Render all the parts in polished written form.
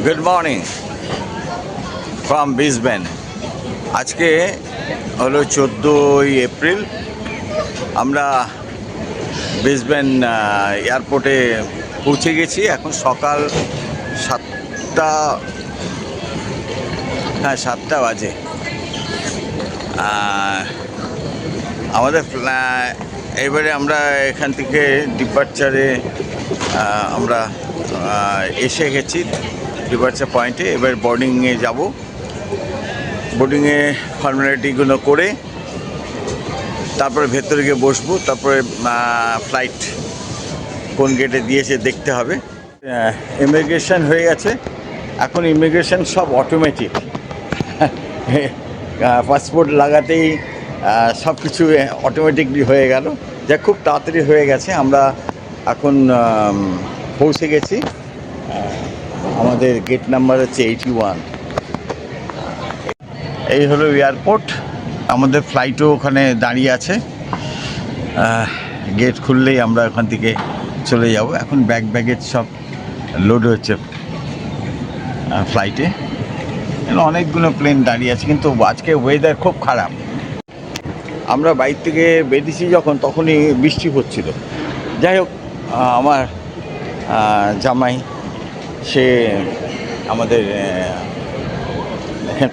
Good morning from Brisbane. আজকে হলো 14ই April. আমরা ব্রিসবেন এয়ারপোর্টে পৌঁছে গেছি। এখন সকাল 7টা বাজে। আমাদের এবারে আমরা এখান থেকে ডিপার্চারে আমরা এসে গেছি ডিপার্চার পয়েন্টে। এবার বোর্ডিংয়ে যাব। বোর্ডিংয়ে ফর্মালিটিগুলো করে তারপরে ভেতরে গিয়ে বসবো। তারপরে ফ্লাইট কোন গেটে দিয়েছে দেখতে হবে। ইমিগ্রেশন হয়ে গেছে। এখন ইমিগ্রেশন সব অটোমেটিক। পাসপোর্ট লাগাতেই সব কিছু অটোমেটিকলি হয়ে গেল, যা খুব তাড়াতাড়ি হয়ে গেছে। আমরা এখন পৌঁছে গেছি। আমাদের গেট নাম্বার হচ্ছে 81। এই হলো এয়ারপোর্ট। আমাদের ফ্লাইটও ওখানে দাঁড়িয়ে আছে। গেট খুললেই আমরা ওখান থেকে চলে যাব। এখন ব্যাগেজ সব লোড হচ্ছে ফ্লাইটে। অনেকগুলো প্লেন দাঁড়িয়ে আছে, কিন্তু আজকে ওয়েদার খুব খারাপ। আমরা বাইর থেকে বেরিয়েছি যখন, তখনই বৃষ্টি হচ্ছিল। যাই হোক, আমার জামাই সে আমাদের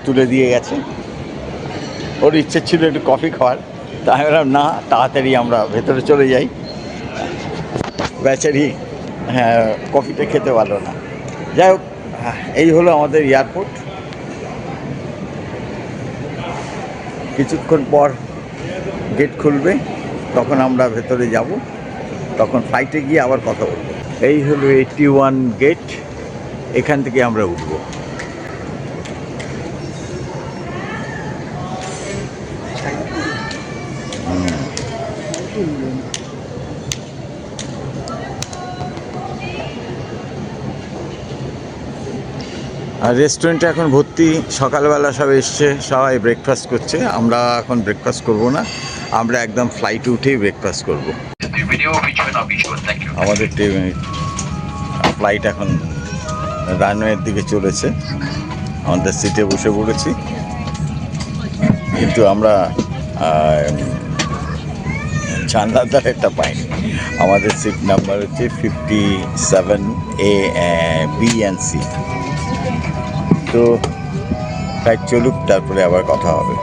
তুলে দিয়ে গেছে। ওর ইচ্ছে ছিল একটু কফি খাওয়ার, তাই বললাম না, তাড়াতাড়ি আমরা ভেতরে চলে যাই। বেচারি কফিটা খেতে পারলো না। যাই হোক, এই হলো আমাদের এয়ারপোর্ট। কিছুক্ষণ পর গেট খুলবে, তখন আমরা ভেতরে যাব। তখন ফ্লাইটে গিয়ে আবার কথা বলবো। এই হলো 81 গেট। এখান থেকে আমরা উঠব। আর রেস্টুরেন্টে এখন ভর্তি। সকালবেলা সব এসছে, সবাই ব্রেকফাস্ট করছে। আমরা এখন ব্রেকফাস্ট করব না, আমরা একদম ফ্লাইটে উঠেই ব্রেকফাস্ট করব। আমাদের ফ্লাইট এখন রানওয়ের দিকে চলেছে। আমাদের সিটে বসে পড়েছি, কিন্তু আমরা জানলার ধারেটা পাইনি। আমাদের সিট নাম্বার হচ্ছে 57A, B and C। তো ফ্লাইট চলুক, তারপরে আবার কথা হবে।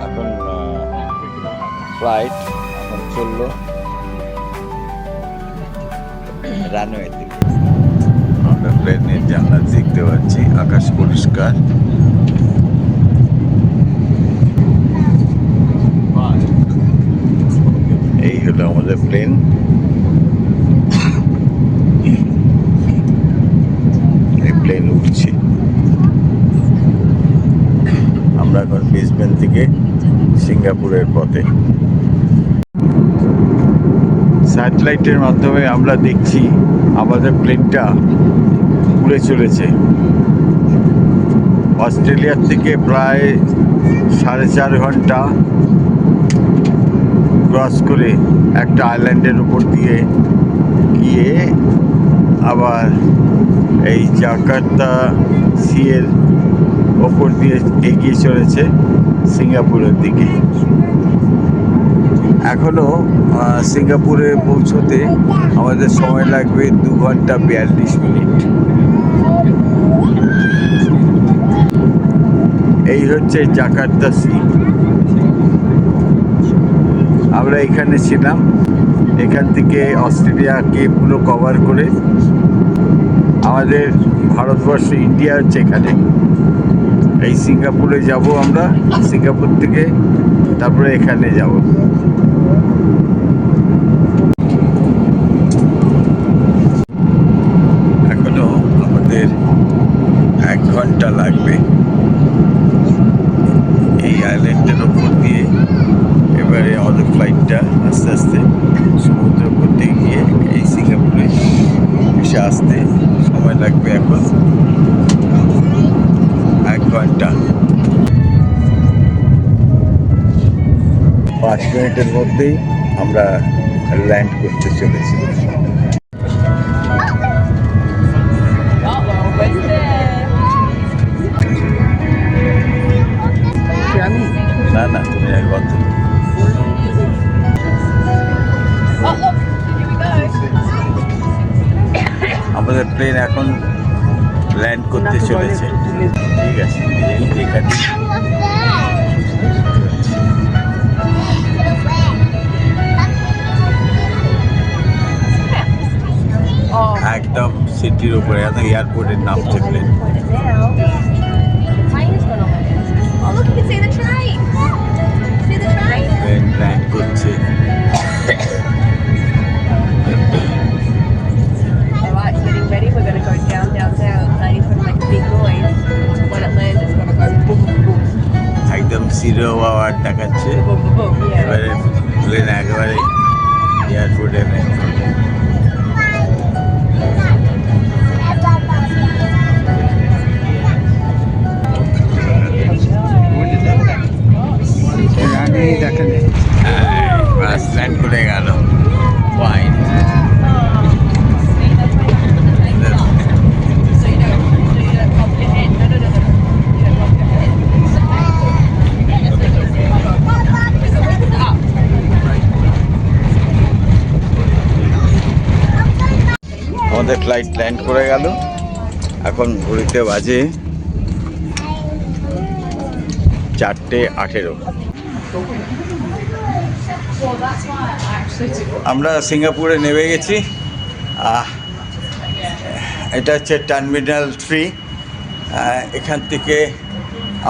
এখন ফ্লাইট এখন চললো রানওয়ের দিকে। আমরা প্লেনের জানলা দেখতে পাচ্ছি, আকাশ পরিষ্কার। এই হলো আমাদের প্লেন। এই প্লেন উঠছে। আমরা এখন ব্রিসবেন থেকে সিঙ্গাপুরের পথে। স্যাটেলাইটের মাধ্যমে আমরা দেখছি আমাদের প্লেনটা উড়ে চলেছে। অস্ট্রেলিয়ার থেকে প্রায় 4.5 ঘন্টা ক্রস করে একটা আইল্যান্ডের উপর দিয়ে গিয়ে আবার এই জাকার্তা সিয়ের ওপর দিয়ে এগিয়ে চলেছে সিঙ্গাপুরের দিকে। এখনও সিঙ্গাপুরে পৌঁছতে আমাদের সময় লাগবে 2 ঘন্টা 42 মিনিট। এই হচ্ছে জাকার্তা সি। আমরা এখানে ছিলাম। এখান থেকে অস্ট্রেলিয়াকে পুরো কভার করে আমাদের ভারতবর্ষ, ইন্ডিয়া হচ্ছে এখানে। এই সিঙ্গাপুরে যাব আমরা। সিঙ্গাপুর থেকে তারপরে এখানে যাব। এখনো আসতে, সময় লাগবে এখন 1 ঘন্টা। 5 মিনিটের মধ্যেই আমরা ল্যান্ড করতে চলেছি। না না, তুমি এক বন্ধ। আমাদের প্লেন এখন ল্যান্ড করতে চলেছে। ঠিক আছে, এখানে একদম সিটির উপরে, একদম এয়ারপোর্টের নামছে প্লেন। প্লেন ল্যান্ড করছে। Ready? We're gonna go down, down, down. And it's gonna make a big noise. When it lands, it's gonna go boom, boom, boom. একদম জিরো আওয়ার দেখাচ্ছে। Boom, boom, boom. Yeah. এবারে plane একেবারে এয়ারপোর্টে land করবে। বাস land করে গেল। Wine So you don't pop your head. No, no, no, no. You don't pop your head. Up. আমাদের flight land করে গেল। এখন ঘড়িতে বাজে 4:18। আমরা সিঙ্গাপুরে নেমে গেছি। এটা হচ্ছে টার্মিনাল 3। এখান থেকে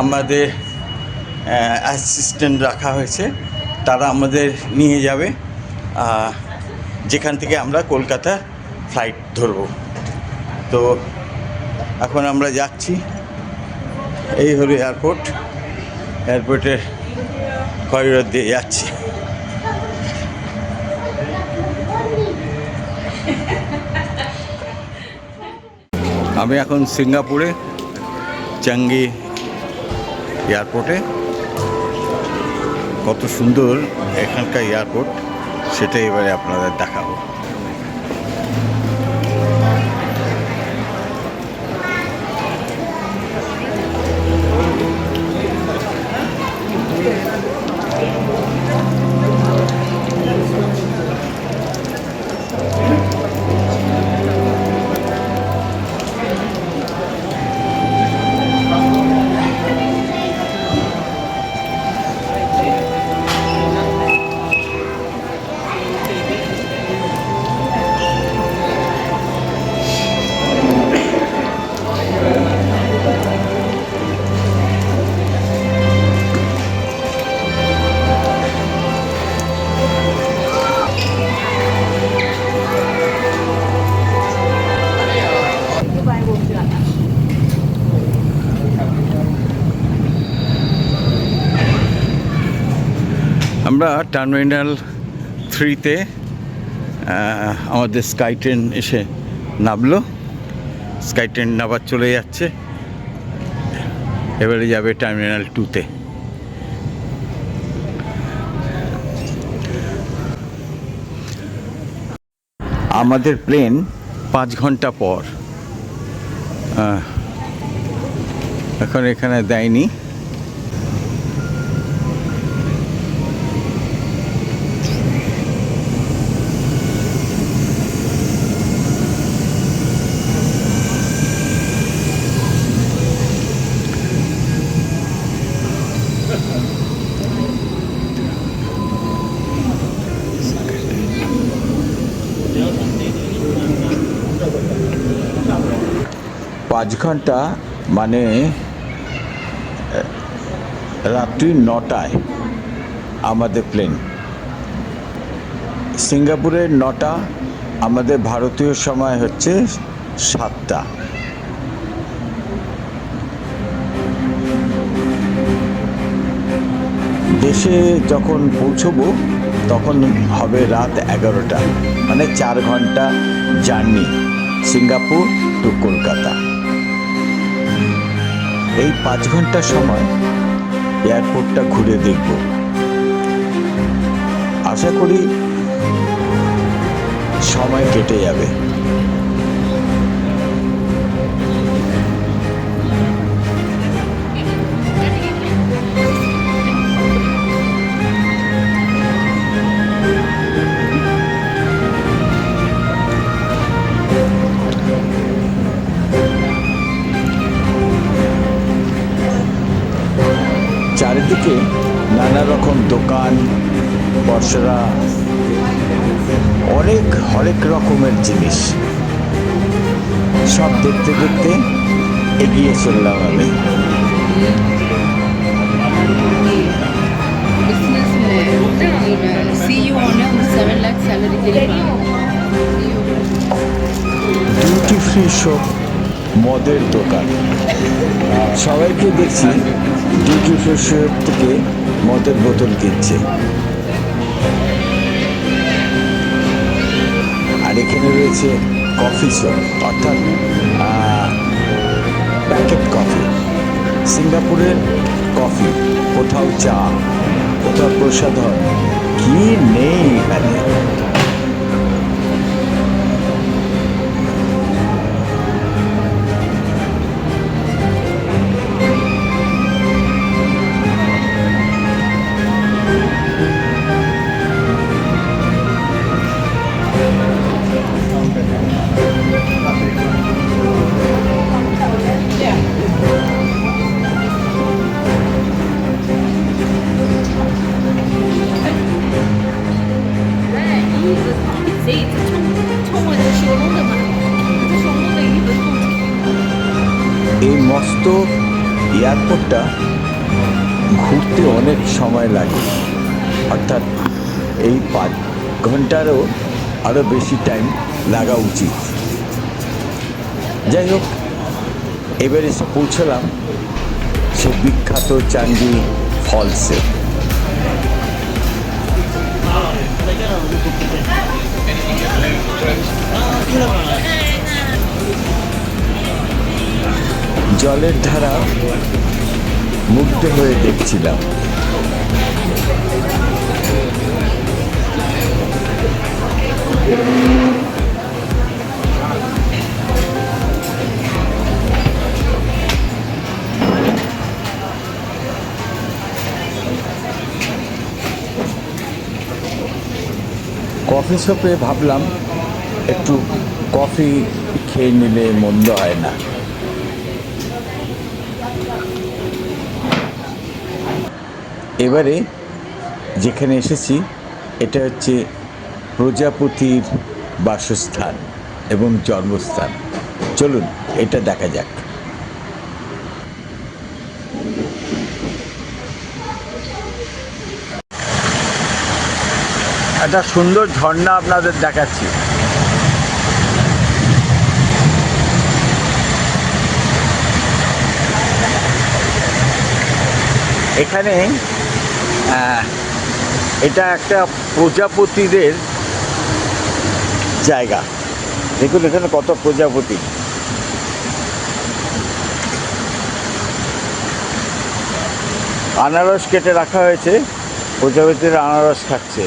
আমাদের অ্যাসিস্ট্যান্ট রাখা হয়েছে, তারা আমাদের নিয়ে যাবে যেখান থেকে আমরা কলকাতা ফ্লাইট ধরব। তো এখন আমরা যাচ্ছি। এই হলো এয়ারপোর্ট, এয়ারপোর্টের করিডোর দিয়ে যাচ্ছি। আমি এখন সিঙ্গাপুরে চাঙ্গি এয়ারপোর্টে। কত সুন্দর এখানকার এয়ারপোর্ট সেটা এবারে আপনাদের দেখাবো। আমরা টার্মিনাল 3-তে আমাদের স্কাই ট্রেন এসে নামলো। স্কাই ট্রেন আবার চলে যাচ্ছে, এবারে যাবে টার্মিনাল 2-তে। আমাদের প্লেন 5 ঘন্টা পর, এখন এখানে দেয়নি। পাঁচ ঘন্টা মানে রাত্রি 9টায় আমাদের প্লেন। সিঙ্গাপুরের 9টা, আমাদের ভারতীয় সময় হচ্ছে 7টা। দেশে যখন পৌঁছবো তখন হবে রাত 11টা, মানে 4 ঘন্টা জার্নি সিঙ্গাপুর টু কলকাতা। এই 5 ঘন্টা সময় এয়ারপোর্টটা ঘুরে দেখব। আশা করি সময় কেটে যাবে। চারিদিকে নানা রকম দোকান, পসরা, হরেক রকমের জিনিস সব দেখতে দেখতে এগিয়ে চললাম আমি। ডিউটি ফ্রি শপ, মদের দোকান, সবাইকে দেখছি ডিউটি ফ্রি শপ থেকে মদের বোতল কিনছে। আর এখানে রয়েছে কফি শপ, অর্থাৎ প্যাকেট কফি। সিঙ্গাপুরের কফি, কোথাও চা, কোথাও প্রসাধন, কি নেই এখানে। এই মস্ত এয়ারপোর্টটা ঘুরতে অনেক সময় লাগে, অর্থাৎ এই 5 ঘন্টারও আরও বেশি টাইম লাগা উচিত। যাই হোক, এবার এসে পৌঁছলাম সে বিখ্যাত চান্ডি ফলসে। জলের ধারা মুগ্ধ হয়ে দেখছিলাম। কফি শপে ভাবলাম একটু কফি খেয়ে নিলে মন্দ হয় না। এবারে যেখানে এসেছি এটা হচ্ছে প্রজাপতির বাসস্থান এবং জন্মস্থান। চলুন এটা দেখা যাক। একটা সুন্দর ঝর্ণা আপনাদের দেখাচ্ছি। এখানে এটা একটা প্রজাপতিদের জায়গা। দেখুন এখানে কত প্রজাপতি। আনারস কেটে রাখা হয়েছে, প্রজাপতিরা আনারস খাচ্ছে,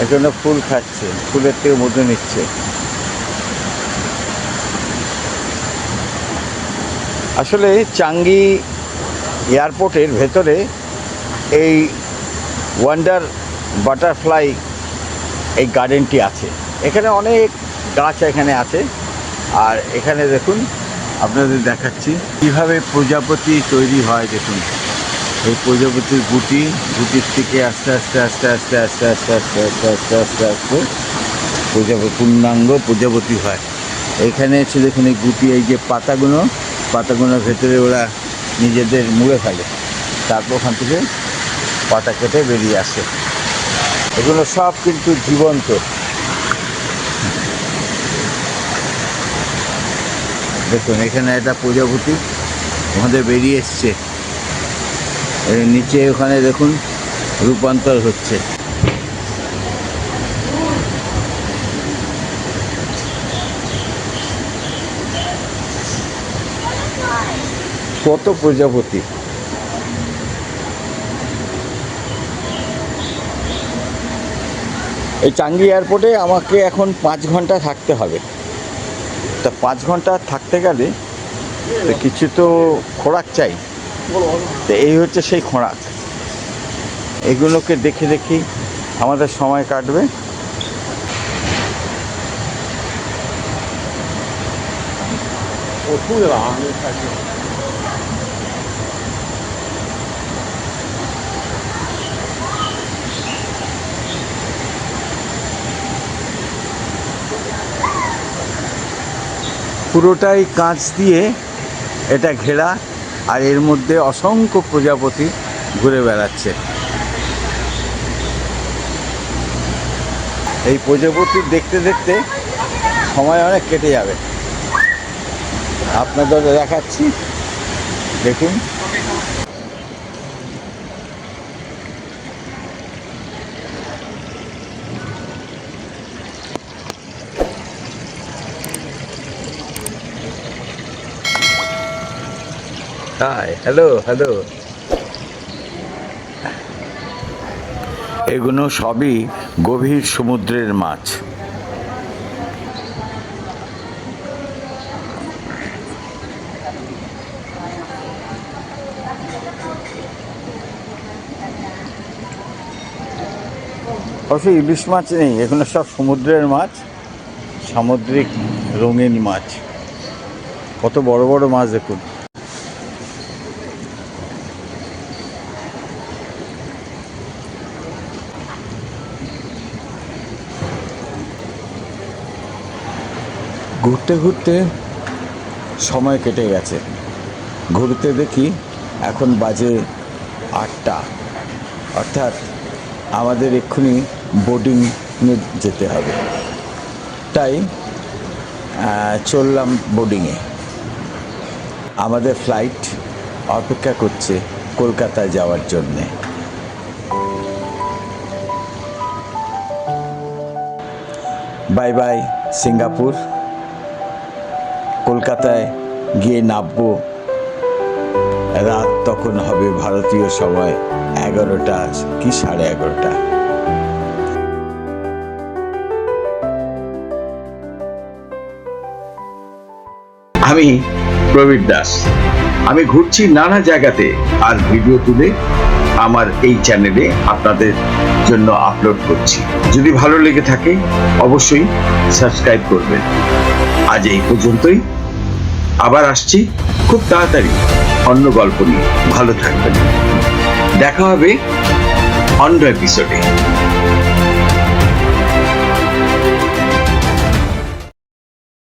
এখানে ফুল খাচ্ছে, ফুলের থেকে মধু নিচ্ছে। আসলে চাঙ্গি এয়ারপোর্টের ভেতরে এই ওয়ান্ডার বাটারফ্লাই এই গার্ডেনটি আছে। এখানে অনেক গাছ এখানে আছে। আর এখানে দেখুন, আপনাদের দেখাচ্ছি কীভাবে প্রজাপতি তৈরি হয়। দেখুন এই প্রজাপতির গুটির থেকে আস্তে আস্তে আস্তে আস্তে আস্তে আস্তে আস্তে আস্তে আস্তে আস্তে আস্তে প্রজাপতি, পূর্ণাঙ্গ প্রজাপতি হয়। এখানে এসে দেখুন এই গুটি, এই যে পাতাগুলোর ভেতরে ওরা নিজেদের মুড়ে ফেলে, তারপর ওখান থেকে পাতা কেটে বেরিয়ে আসে। এগুলো সব কিন্তু জীবন্ত। দেখুন এখানে একটা প্রজাপতি আমাদের বেরিয়ে এসছে, নিচে ওখানে দেখুন রূপান্তর হচ্ছে। কত প্রজাপতি। এই চাঙ্গি এয়ারপোর্টে আমাকে এখন 5 ঘন্টা থাকতে হবে। তা 5 ঘন্টা থাকতে গেলে তো কিছু তো খোরাক চাই। তো এই হচ্ছে সেই খোরাক, এগুলোকে দেখে দেখি আমাদের সময় কাটবে। পুরোটাই কাঁচ দিয়ে এটা ঘেরা, আর এর মধ্যে অসংখ্য প্রজাপতি ঘুরে বেড়াচ্ছে। এই প্রজাপতি দেখতে দেখতে সময় অনেক কেটে যাবে। আপনাদের দেখাচ্ছি, দেখুন। Hi, hello hello. এগুলো সবই গভীর সমুদ্রের মাছ। অবশ্যই ইলিশ মাছ নেই, এগুলো সব সমুদ্রের মাছ, সামুদ্রিক রঙিন মাছ। কত বড় বড় মাছ দেখুন। ঘুরতে ঘুরতে সময় কেটে গেছে। ঘুরতে দেখি এখন বাজে 8টা, অর্থাৎ আমাদের এক্ষুনি বোর্ডিংয়ে যেতে হবে। তাই চললাম বোর্ডিংয়ে। আমাদের ফ্লাইট অপেক্ষা করছে কলকাতায় যাওয়ার জন্যে। Bye bye Singapore. কলকাতায় গিয়ে নামবো, রাত তখন হবে ভারতীয় সময় 11টা কি 11:30। আমি প্রবীর দাস। আমি ঘুরছি নানা জায়গাতে আর ভিডিও তুলে আমার এই চ্যানেলে আপনাদের জন্য আপলোড করছি। যদি ভালো লেগে থাকে অবশ্যই সাবস্ক্রাইব করবেন। আজ এই পর্যন্তই, আবার আসছি খুব তাড়াতাড়ি অন্য গল্প নিয়ে। ভালো থাকবেন, দেখা হবে অন্য এপিসোডে।